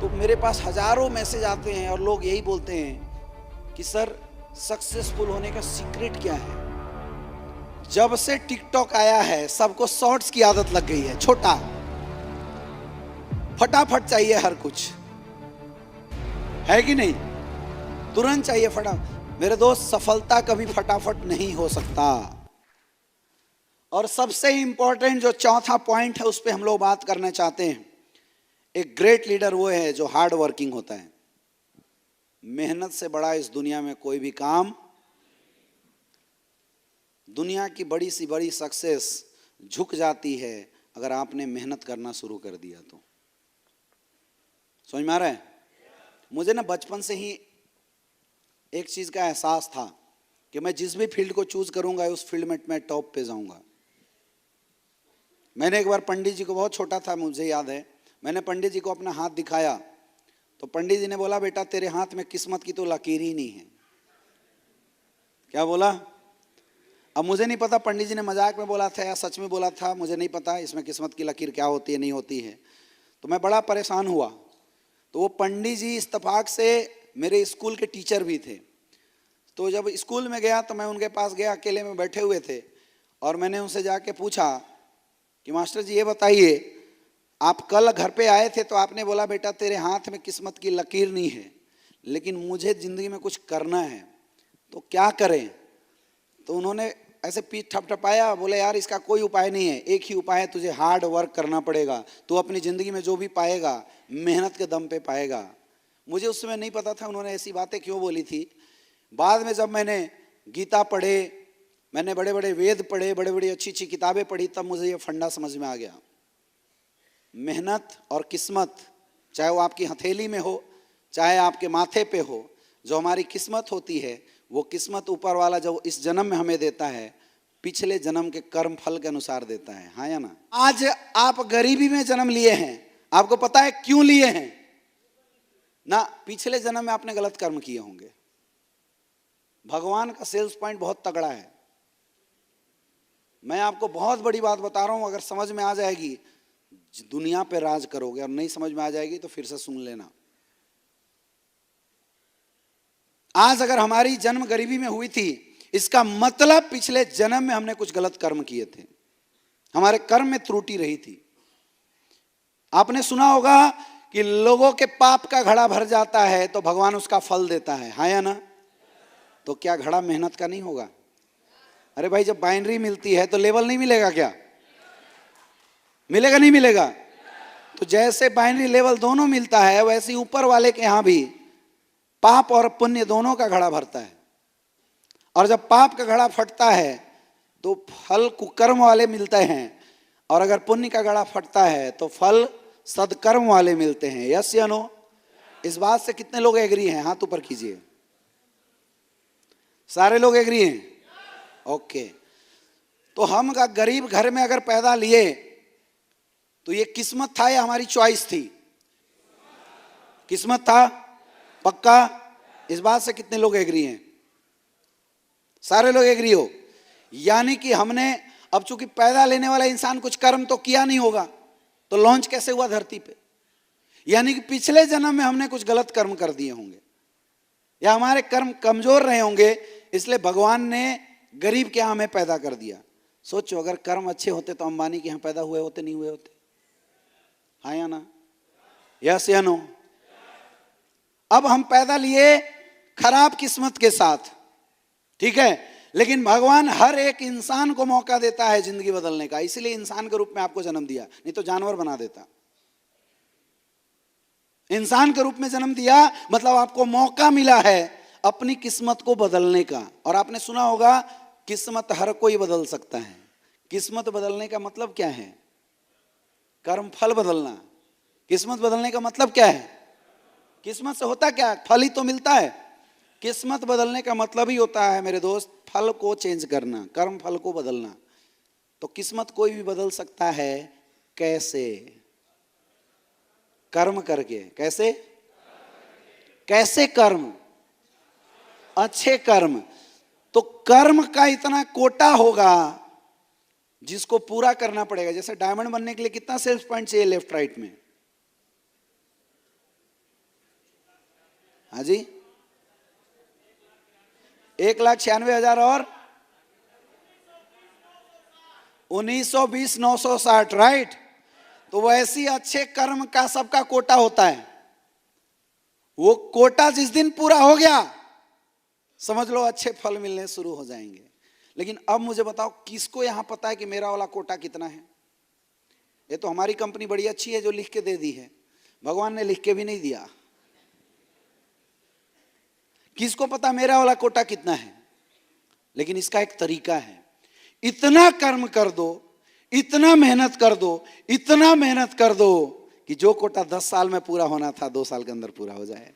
तो मेरे पास हजारों मैसेज आते हैं और लोग यही बोलते हैं कि सर सक्सेसफुल होने का सीक्रेट क्या है। जब से टिकटॉक आया है सबको शॉर्ट्स की आदत लग गई है। छोटा फटाफट चाहिए, हर कुछ है कि नहीं, तुरंत चाहिए फटाफट। मेरे दोस्त, सफलता कभी फटाफट नहीं हो सकता। और सबसे इंपॉर्टेंट जो चौथा पॉइंट है उस पर हम लोग बात करना चाहते हैं। एक ग्रेट लीडर वो है जो हार्ड वर्किंग होता है। मेहनत से बड़ा इस दुनिया में कोई भी काम। दुनिया की बड़ी सी बड़ी सक्सेस झुक जाती है अगर आपने मेहनत करना शुरू कर दिया तो। समझ में आ रहा है? मुझे ना बचपन से ही एक चीज का एहसास था कि मैं जिस भी फील्ड को चूज करूंगा उस फील्ड में मैं टॉप पे जाऊंगा। मैंने एक बार पंडित जी को, बहुत छोटा था मुझे याद है, मैंने पंडित जी को अपना हाथ दिखाया तो पंडित जी ने बोला, बेटा तेरे हाथ में किस्मत की तो लकीर ही नहीं है। क्या बोला? अब मुझे नहीं पता पंडित जी ने मजाक में बोला था या सच में बोला था, मुझे नहीं पता इसमें किस्मत की लकीर क्या होती है नहीं होती है। तो मैं बड़ा परेशान हुआ। तो वो पंडित जी इत्तेफाक से मेरे स्कूल के टीचर भी थे। तो जब स्कूल में गया तो मैं उनके पास गया, अकेले में बैठे हुए थे, और मैंने उनसे जाके पूछा कि मास्टर जी ये बताइए, आप कल घर पे आए थे तो आपने बोला बेटा तेरे हाथ में किस्मत की लकीर नहीं है, लेकिन मुझे जिंदगी में कुछ करना है तो क्या करें? तो उन्होंने ऐसे पीठ थपथपाया, बोले यार इसका कोई उपाय नहीं है, एक ही उपाय है, तुझे हार्ड वर्क करना पड़ेगा। तू अपनी जिंदगी में जो भी पाएगा मेहनत के दम पे पाएगा। मुझे उस समय नहीं पता था उन्होंने ऐसी बातें क्यों बोली थी। बाद में जब मैंने गीता पढ़े, मैंने बड़े बड़े वेद पढ़े, बड़े बड़ी अच्छी अच्छी किताबें पढ़ी, तब मुझे ये फंडा समझ में आ गया। मेहनत और किस्मत, चाहे वो आपकी हथेली में हो चाहे आपके माथे पे हो, जो हमारी किस्मत होती है वो किस्मत ऊपर वाला जो इस जन्म में हमें देता है पिछले जन्म के कर्म फल के अनुसार देता है। हाँ या ना? आज आप गरीबी में जन्म लिए हैं, आपको पता है क्यों लिए हैं ना? पिछले जन्म में आपने गलत कर्म किए होंगे। भगवान का सेल्स पॉइंट बहुत तगड़ा है। मैं आपको बहुत बड़ी बात बता रहा हूं, अगर समझ में आ जाएगी दुनिया पे राज करोगे, और नहीं समझ में आ जाएगी तो फिर से सुन लेना। आज अगर हमारी जन्म गरीबी में हुई थी, इसका मतलब पिछले जन्म में हमने कुछ गलत कर्म किए थे, हमारे कर्म में त्रुटि रही थी। आपने सुना होगा कि लोगों के पाप का घड़ा भर जाता है तो भगवान उसका फल देता है। हाँ या ना? तो क्या घड़ा मेहनत का नहीं होगा? अरे भाई, जब बाइनरी मिलती है तो लेवल नहीं मिलेगा क्या? मिलेगा नहीं मिलेगा? तो जैसे बाइनरी लेवल दोनों मिलता है, वैसे ही ऊपर वाले के यहां भी पाप और पुण्य दोनों का घड़ा भरता है। और जब पाप का घड़ा फटता है तो फल कुकर्म वाले मिलते हैं, और अगर पुण्य का घड़ा फटता है तो फल सदकर्म वाले मिलते हैं। यस या नो? इस बात से कितने लोग एग्री हैं? हाथ ऊपर कीजिए। सारे लोग एग्री हैं? ओके। तो हम गरीब घर में अगर पैदा लिए तो ये किस्मत था या हमारी चॉइस थी? किस्मत था। पक्का? इस बात से कितने लोग एग्री हैं? सारे लोग एग्री हो? यानी कि हमने, अब चूंकि पैदा लेने वाला इंसान कुछ कर्म तो किया नहीं होगा, तो लॉन्च कैसे हुआ धरती पे? यानी कि पिछले जन्म में हमने कुछ गलत कर्म कर दिए होंगे, या हमारे कर्म कमजोर रहे होंगे, इसलिए भगवान ने गरीब के यहां हमें पैदा कर दिया। सोचो, अगर कर्म अच्छे होते तो अंबानी के यहां पैदा हुए होते, नहीं हुए होते? हाँ या ना? यस या नो? अब हम पैदा लिए खराब किस्मत के साथ, ठीक है, लेकिन भगवान हर एक इंसान को मौका देता है जिंदगी बदलने का, इसलिए इंसान के रूप में आपको जन्म दिया, नहीं तो जानवर बना देता। इंसान के रूप में जन्म दिया मतलब आपको मौका मिला है अपनी किस्मत को बदलने का। और आपने सुना होगा किस्मत हर कोई बदल सकता है। किस्मत बदलने का मतलब क्या है? कर्म फल बदलना। किस्मत बदलने का मतलब क्या है? किस्मत से होता क्या है? फल ही तो मिलता है। किस्मत बदलने का मतलब ही होता है मेरे दोस्त, फल को चेंज करना, कर्म फल को बदलना। तो किस्मत कोई भी बदल सकता है। कैसे? कर्म करके। कैसे? कैसे कर्म? अच्छे कर्म। तो कर्म का इतना कोटा होगा जिसको पूरा करना पड़ेगा। जैसे डायमंड बनने के लिए कितना सेल्स पॉइंट चाहिए लेफ्ट राइट में? हाँ जी, 1,96,000 और 1920,960, राइट। तो वैसे ही अच्छे कर्म का सबका कोटा होता है। वो कोटा जिस दिन पूरा हो गया, समझ लो अच्छे फल मिलने शुरू हो जाएंगे। लेकिन अब मुझे बताओ, किसको यहां पता है कि मेरा वाला कोटा कितना है? ये तो हमारी कंपनी बड़ी अच्छी है जो लिख के दे दी है, भगवान ने लिख के भी नहीं दिया। किसको पता मेरा वाला कोटा कितना है? लेकिन इसका एक तरीका है, इतना कर्म कर दो, इतना मेहनत कर दो, इतना मेहनत कर दो कि जो कोटा 10 साल में पूरा होना था 2 साल के अंदर पूरा हो जाए।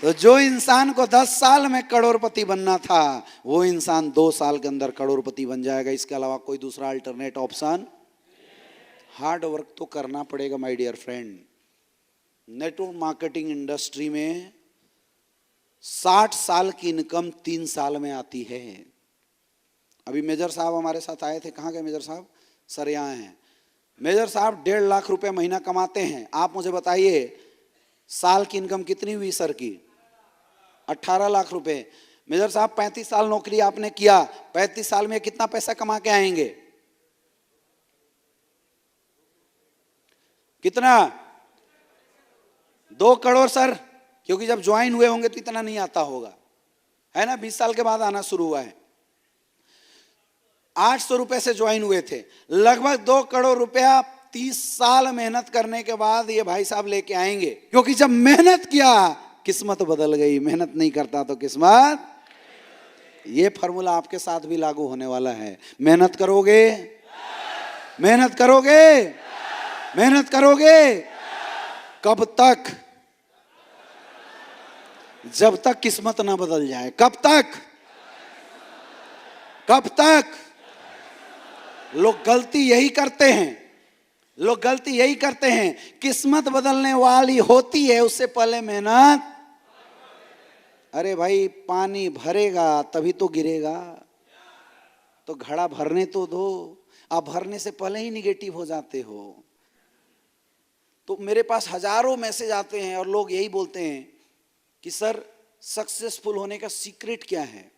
तो जो इंसान को 10 साल में करोड़पति बनना था, वो इंसान 2 साल के अंदर करोड़पति बन जाएगा। इसके अलावा कोई दूसरा अल्टरनेट ऑप्शन। हार्ड वर्क तो करना पड़ेगा my dear friend. Network marketing industry में 60 साल की इनकम 3 साल में आती है। अभी मेजर साहब हमारे साथ आए थे। कहाँ गए मेजर साहब? सर यहाँ हैं। मेजर साहब 1.5 लाख रुपए महीना कमाते हैं। आप मुझे बताइए साल की इनकम कितनी हुई सर की? 18 लाख रुपए। मेजर साहब 35 साल नौकरी आपने किया, 35 साल में कितना पैसा कमा के आएंगे? कितना? 2 करोड़ सर, क्योंकि जब ज्वाइन हुए होंगे तो इतना नहीं आता होगा, है ना? 20 साल के बाद आना शुरू हुआ है। 800 रुपए से ज्वाइन हुए थे, लगभग 2 करोड़ रुपया 30 साल मेहनत करने के बाद ये भाई साहब लेके आएंगे। क्योंकि जब मेहनत किया किस्मत बदल गई, मेहनत नहीं करता तो किस्मत। ये फॉर्मूला आपके साथ भी लागू होने वाला है। मेहनत करोगे, मेहनत करोगे, मेहनत करोगे। कब तक? जब तक किस्मत ना बदल जाए। कब तक? कब तक? लोग गलती यही करते हैं, लोग गलती यही करते हैं, किस्मत बदलने वाली होती है उससे पहले मेहनत। अरे भाई पानी भरेगा तभी तो गिरेगा, तो घड़ा भरने तो दो। आप भरने से पहले ही निगेटिव हो जाते हो। तो मेरे पास हजारों मैसेज आते हैं और लोग यही बोलते हैं कि सर सक्सेसफुल होने का सीक्रेट क्या है,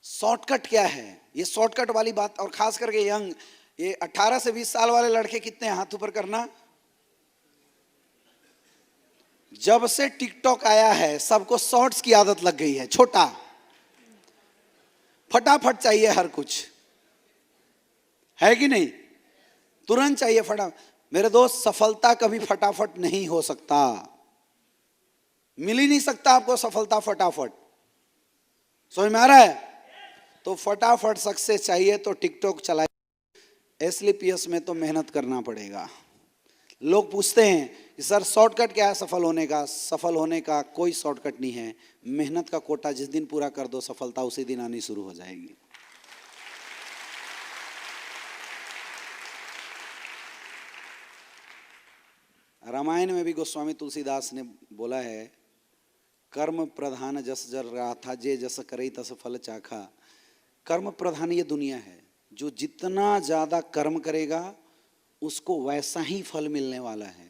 शॉर्टकट क्या है? ये शॉर्टकट वाली बात, और खास करके यंग, ये 18 से 20 साल वाले लड़के कितने हैं? हाथ ऊपर करना। जब से टिकटॉक आया है सबको शॉर्ट्स की आदत लग गई है। छोटा फटाफट चाहिए हर कुछ, है कि नहीं? तुरंत चाहिए फटाफट। मेरे दोस्त सफलता कभी फटाफट नहीं हो सकता, मिल ही नहीं सकता आपको सफलता फटाफट। समझ में आ रहा है? तो फटाफट सक्सेस चाहिए तो टिकटॉक चलाइए, एसलीपीएस में तो मेहनत करना पड़ेगा। लोग पूछते हैं कि सर शॉर्टकट क्या है सफल होने का? सफल होने का कोई शॉर्टकट नहीं है। मेहनत का कोटा जिस दिन पूरा कर दो, सफलता उसी दिन आनी शुरू हो जाएगी। रामायण में भी गोस्वामी तुलसीदास ने बोला है, कर्म प्रधान जस जर रहा था, जे जस करे तस फल चाखा। कर्म प्रधान ये दुनिया है, जो जितना ज्यादा कर्म करेगा उसको वैसा ही फल मिलने वाला है।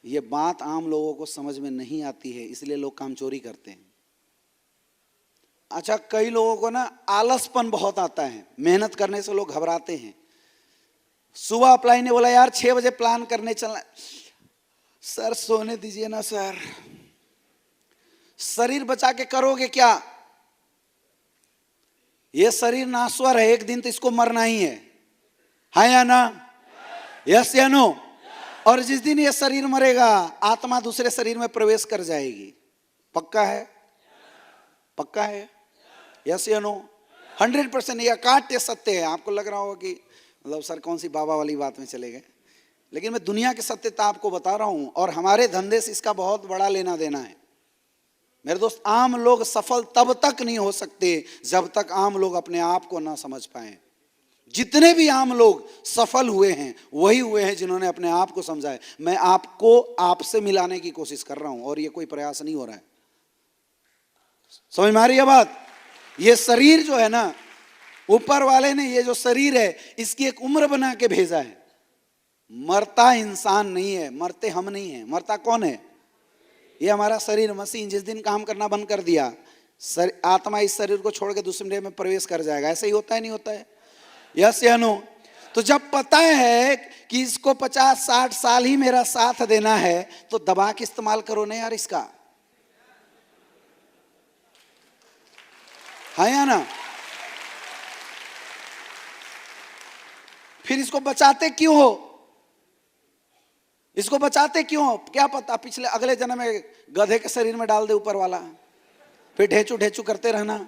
ये बात आम लोगों को समझ में नहीं आती है, इसलिए लोग काम चोरी करते हैं। अच्छा, कई लोगों को ना आलसपन बहुत आता है, मेहनत करने से लोग घबराते हैं। सुबह अप्लाई ने बोला यार 6 बजे प्लान करने चलना। सर सोने दीजिए ना सर, शरीर बचा के करोगे क्या? ये शरीर नाश्वर है, एक दिन तो इसको मरना ही है या ना? यस या नो? और जिस दिन ये शरीर मरेगा आत्मा दूसरे शरीर में प्रवेश कर जाएगी। पक्का है? पक्का है? यस या नो? 100%। ये अकाट्य सत्य है। आपको लग रहा होगा कि मतलब सर कौन सी बाबा वाली बात में चले गए, लेकिन मैं दुनिया की सत्यता आपको बता रहा हूं और हमारे धंधे से इसका बहुत बड़ा लेना देना है। मेरे दोस्त, आम लोग सफल तब तक नहीं हो सकते जब तक आम लोग अपने आप को ना समझ पाए। जितने भी आम लोग सफल हुए हैं वही हुए हैं जिन्होंने अपने आप को समझा है। मैं आपको आपसे मिलाने की कोशिश कर रहा हूं और ये कोई प्रयास नहीं हो रहा है। समझ में आ रही है बात? ये शरीर जो है ना, ऊपर वाले ने ये जो शरीर है इसकी एक उम्र बना के भेजा है। मरता इंसान नहीं है, मरते हम नहीं है। मरता कौन है? ये हमारा शरीर, मशीन। जिस दिन काम करना बंद कर दिया, आत्मा इस शरीर को छोड़ के दूसरे में प्रवेश कर जाएगा। ऐसे ही होता है, नहीं होता है? यस या नो? तो जब पता है कि इसको 50-60 साल ही मेरा साथ देना है, तो दबा के इस्तेमाल करो ना यार इसका, है या ना? फिर इसको बचाते क्यों हो? इसको बचाते क्यों हो? क्या पता पिछले अगले जन्म में गधे के शरीर में डाल दे ऊपर वाला, फिर ढेचू ढेचू करते रहना।